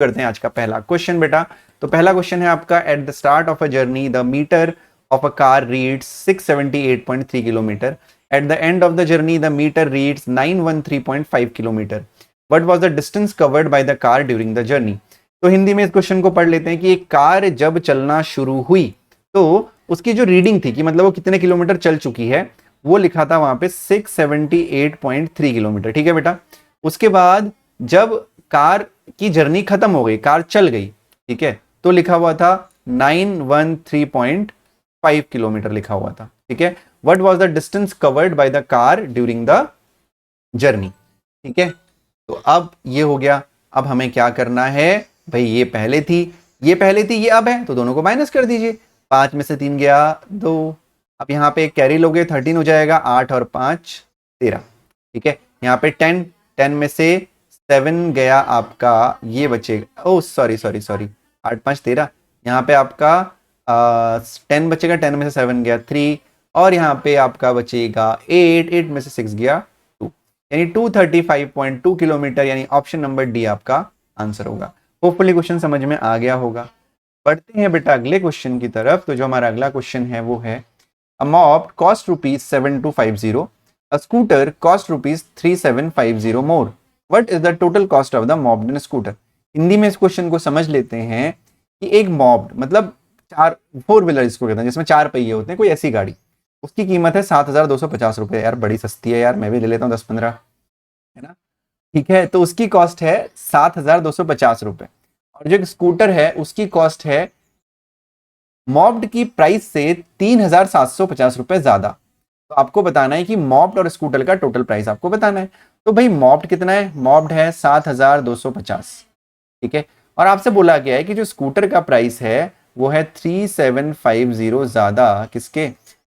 करते हैं आज का पहला क्वेश्चन बेटा। तो पहला क्वेश्चन है आपका, at the start of a journey the meter of a car reads 678.3 kilometre, at the end of the journey the meter reads 913.5 kilometre, what was the distance covered by the car during the journey. तो हिंदी में इस question को पढ़ लेते हैं कि एक car जब चलना शुरू हुई तो उसकी जो रीडिंग थी कि मतलब वो कितने किलोमीटर चल चुकी है, वो लिखा था वहां पे 678.3 किलोमीटर। ठीक है बेटा। उसके बाद जब कार की जर्नी खत्म हो गई, कार चल गई, ठीक है, तो लिखा हुआ था 913.5 किलोमीटर लिखा हुआ था। ठीक है। What was the distance covered by the car during the journey. ठीक है। तो अब ये हो गया। अब हमें क्या करना है भाई, ये पहले थी, ये पहले थी, ये अब है, तो दोनों को माइनस कर दीजिए। 5 में से 3 गया 2। अब यहाँ पे कैरी लोगे 13 हो जाएगा, 8 और 5 13। ठीक है। यहाँ पे 10, 10 में से 7 गया आपका, ये बचेगा, ओ सॉरी सॉरी सॉरी, 8 5 13। यहाँ पे आपका 10 बचेगा, 10 में से 7 गया 3, और यहाँ पे आपका बचेगा 8, 8 में से 6 गया 2, यानी 235.2 किलोमीटर, यानी ऑप्शन नंबर डी आपका आंसर होगा। होपफुली क्वेश्चन समझ में आ गया होगा। बढ़ते हैं बेटा अगले क्वेश्चन की तरफ। तो जो हमारा अगला क्वेश्चन है वो है, a mop cost rupees 7250, a scooter cost rupees 3750 more, what is the total cost of the moped in scooter. Hindi में इस क्वेश्चन को समझ लेते हैं कि एक मॉप्ड मतलब चार, 4 व्हीलर इसको कहते हैं, जिसमें 4 पहिए होते हैं, कोई ऐसी गाड़ी, उसकी कीमत है 7250 रुपये। यार बड़ी सस्ती है यार, मैं भी ले लेता हूँ 10-15, है ना। ठीक है। तो उसकी कॉस्ट है 7250 रुपये। और जो स्कूटर है उसकी कॉस्ट है मॉप्ड की प्राइस से 3750 रुपये ज्यादा। तो आपको बताना है कि मॉप्ड और स्कूटर का टोटल प्राइस आपको बताना है। तो भाई मॉप्ड कितना है, मॉप्ड है 7250। ठीक है। और आपसे बोला गया है कि जो स्कूटर का प्राइस है वो है 3750 ज्यादा किसके,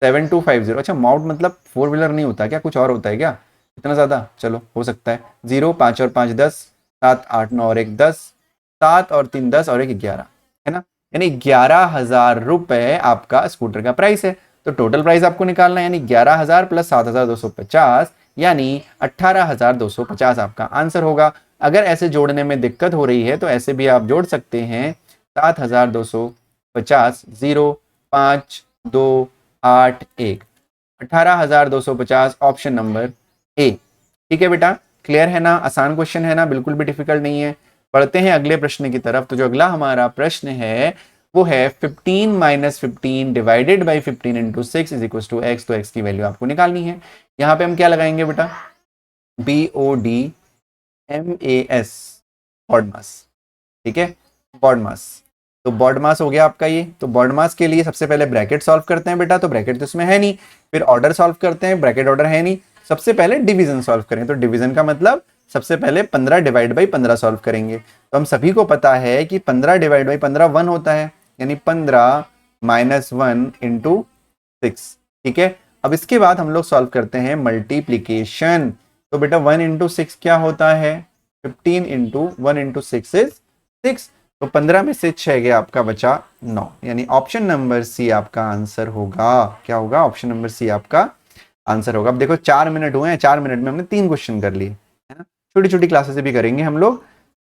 7250। अच्छा मॉप्ड मतलब 4 व्हीलर नहीं होता क्या, कुछ और होता है क्या इतना ज्यादा। चलो हो सकता है। 0 5 और 5 10, 7 8 9 और 1 10, 7 और 3 10 और 1 11, है ना। यानी 11,000 रुपए आपका स्कूटर का प्राइस है। तो टोटल प्राइस आपको निकालना है, यानी 11,000 प्लस 7,250, यानी 18,250 आपका आंसर होगा। अगर ऐसे जोड़ने में दिक्कत हो रही है तो ऐसे भी आप जोड़ सकते हैं, 7,250 0 5 2 8 1, 18,250 ऑप्शन नंबर ए। ठीक है बेटा, क्लियर है ना, आसान क्वेश्चन है ना, बिल्कुल भी डिफिकल्ट नहीं है। बढ़ते हैं अगले प्रश्न की तरफ। तो जो अगला हमारा प्रश्न है वो है 15 minus 15 divided by 15 into 6 is equal to X. तो एक्स की वैल्यू आपको निकालनी है। यहाँ पे हम क्या लगाएंगे बेटा, BODMAS, बॉड मास। ठीक है, बॉड मास। तो बॉड मास हो गया आपका ये। तो बॉड मास के लिए सबसे पहले ब्रैकेट सॉल्व करते हैं बेटा, तो ब्रैकेट तो इसमें है नहीं। फिर ऑर्डर सॉल्व करते हैं, ब्रैकेट ऑर्डर है नहीं। सबसे पहले डिवीजन सॉल्व करें, तो डिवीजन का मतलब सबसे पहले 15 डिवाइड बाई 15 सॉल्व करेंगे। तो हम सभी को पता है कि 15 डिवाइड बाई 15 1 होता है, यानी 15 माइनस 1 इंटू 6। ठीक है। अब इसके बाद हम लोग सॉल्व करते हैं मल्टीप्लीकेशन। तो बेटा 1 इंटू 6 क्या होता है, 15 इंटू 1 इंटू 6 इज 6। तो 15 में से 6 गया आपका, बचा 9, यानी ऑप्शन नंबर सी आपका आंसर होगा। क्या होगा, ऑप्शन नंबर सी आपका आंसर होगा। अब देखो 4 मिनट हुए हैं, 4 मिनट में हमने 3 क्वेश्चन कर लिए, है ना। छोटी छोटी क्लासेस भी करेंगे हम लोग।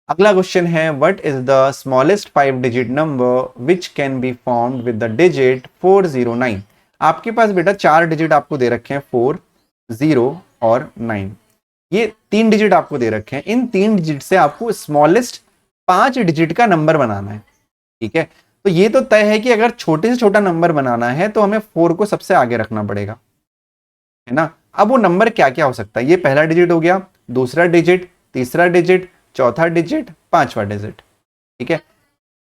अगला क्वेश्चन है, what is the smallest 5 digit number which can be found with the digit 409। आपके पास बेटा 4 डिजिट आपको दे रखे हैं, 4 0 और 9। ये 3 डिजिट आपको दे रखे हैं। इन 3 डिजिट से आपको स्मॉलेस्ट 5 डिजिट का नंबर बनाना है। ठीक है। तो ये तो तय है कि अगर छोटे से छोटा नंबर बनाना है तो हमें 4 को सबसे आगे रखना पड़ेगा, है ना। अब वो नंबर क्या क्या हो सकता है, ये पहला डिजिट हो गया, दूसरा डिजिट, तीसरा डिजिट, चौथा डिजिट, पांचवा डिजिट। ठीक है।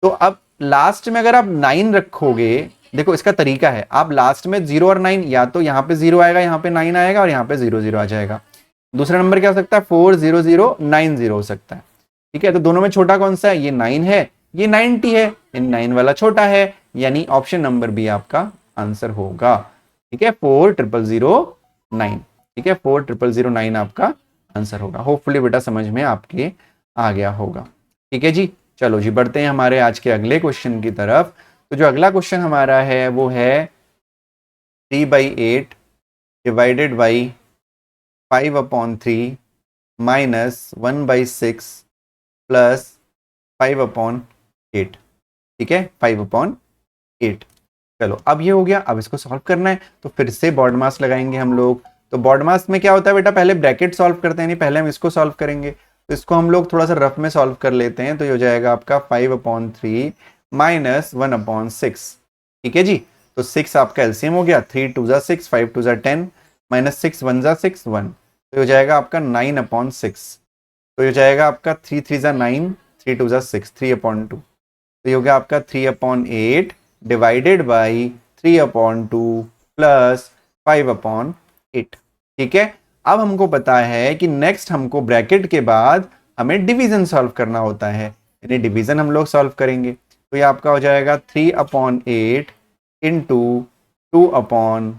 तो अब लास्ट में अगर आप 9 रखोगे, देखो इसका तरीका है, आप लास्ट में 0 और 9, या तो यहाँ पे 0 आएगा, यहाँ पे 9 आएगा, और यहाँ पे 0 0 आ जाएगा। दूसरा नंबर क्या हो सकता है, 4 0 0 9 0 हो सकता है। ठीक है। तो दोनों में छोटा कौन सा है, ये 9 है, ये 90 है, इन 9 वाला छोटा है, यानी ऑप्शन नंबर बी आपका आंसर होगा। ठीक है, 40009। ठीक है, 40009 आपका आंसर होगा। होपफुली बेटा समझ में आपके आ गया होगा। ठीक है जी। चलो जी, बढ़ते हैं हमारे आज के अगले क्वेश्चन की तरफ। तो जो अगला क्वेश्चन हमारा है वो है 3/8 डिवाइडेड बाई 5/3 माइनस 1/6 प्लस 5/8, ठीक है, 5/8। चलो अब ये हो गया, अब इसको सॉल्व करना है तो फिर से बॉड मास लगाएंगे हम लोग। तो बॉड मास में क्या होता है बेटा, पहले ब्रैकेट सॉल्व करते हैं, नहीं पहले हम इसको सॉल्व करेंगे। तो इसको हम लोग थोड़ा सा रफ में सॉल्व कर लेते हैं, तो ये हो जाएगा आपका 5/3 माइनस 1/6, ठीक है जी। तो 6 आपका एलसीएम हो गया, 3 2 = 6, 5 2 = 10, माइनस 6 1 = 6 1, तो ये हो जाएगा आपका 9/6। तो ये हो जाएगा आपका 3 3 = 9, 3 2 = 6, 3/2। तो ये हो गया आपका 3/8 डिवाइडेड बाई 3/2 प्लस 5/8, ठीक है। अब हमको पता है कि नेक्स्ट हमको ब्रैकेट के बाद हमें डिवीजन सॉल्व करना होता है, यानी डिवीजन हम लोग सॉल्व करेंगे। तो ये आपका हो जाएगा 3/8 इंटू 2/3,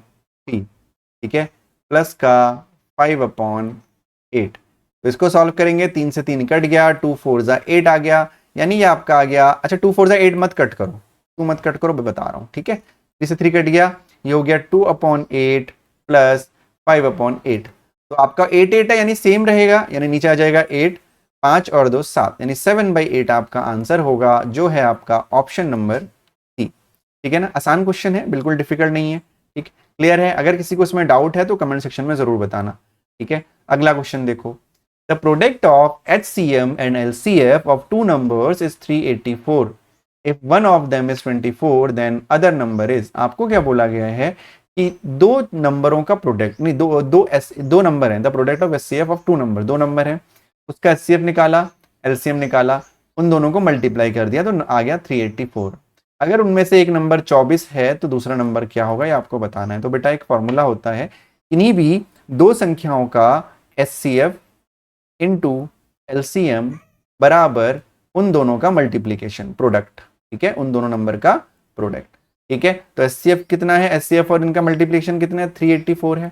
ठीक है, प्लस का 5/8। तो इसको सॉल्व करेंगे, 3 से 3 कट गया, 2 4 = 8 आ गया, यानी ये आपका आ गया। अच्छा 2 4 = 8 मत कट करो, 2 मत कट करो, मैं बता रहा हूँ, ठीक है। 3 से 3 कट गया, ये हो गया 2/8 प्लस 5/8। तो आपका 8 8 है, यानी सेम रहेगा, यानी नीचे आ जाएगा 8, 5 और 2 7, यानी 7/8 आपका आंसर होगा, जो है आपका ऑप्शन नंबर सी, ठीक है ना। आसान क्वेश्चन है, बिल्कुल डिफिकल्ट नहीं है, ठीक, क्लियर है। अगर किसी को इसमें डाउट है तो कमेंट सेक्शन में जरूर बताना, ठीक है। अगला क्वेश्चन देखो, the product of HCM and LCF of two numbers is 384, if one of them is 24 then other number is. आपको क्या बोला गया है कि दो नंबरों का प्रोडक्ट, नहीं दो नंबर हैं, the product of HCF of two number, दो नंबर हैं, उसका HCF निकाला, LCM निकाला, उन दोनों को मल्टीप्लाई कर दिया तो आ गया 384। अगर उनमें से एक नंबर 24 है तो दूसरा नंबर क्या होगा, ये आपको बताना है। तो बेटा एक फॉर्मूला होता है, इन्हीं भी दो संख्याओं का HCF इंटू LCM बराबर उन दोनों का मल्टीप्लीकेशन, प्रोडक्ट, ठीक है, उन दोनों नंबर का प्रोडक्ट, ठीक है। तो HCF कितना है, HCF और इनका मल्टीप्लीकेशन कितना है, 384 है।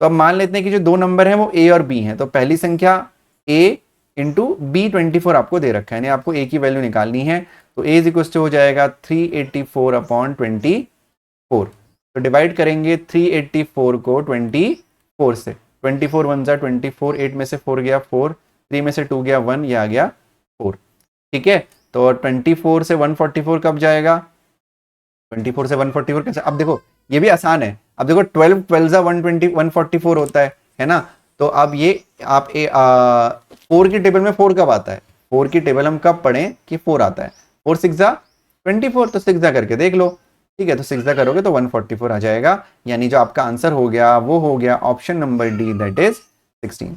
तो अब मान लेते हैं कि जो दो नंबर हैं वो A और B हैं, तो पहली संख्या A इंटू B 24 आपको दे रखा है, यानी आपको A की वैल्यू निकालनी है। तो A इक्वल हो जाएगा 384/24। तो डिवाइड करेंगे 384 को 24 से, 24 1 = 24, 8 में से 4 गया 4, 3 में से 2 गया 1, ये आ गया 4, ठीक है। तो 24 से 144 कब जाएगा, 24 से 144 कैसे, अब देखो ये भी आसान है। अब देखो 12 12 = 120, 144 होता है ना। तो अब ये आप 4 की टेबल में 4 कब आता है, 4 की टेबल हम कब पढ़ें कि 4 आता है, 4 6 = 24, तो 6 करके देख लो, ठीक है। तो 6 करोगे तो 144 आ जाएगा, यानी जो आपका आंसर हो गया वो हो गया option number D, that is 16।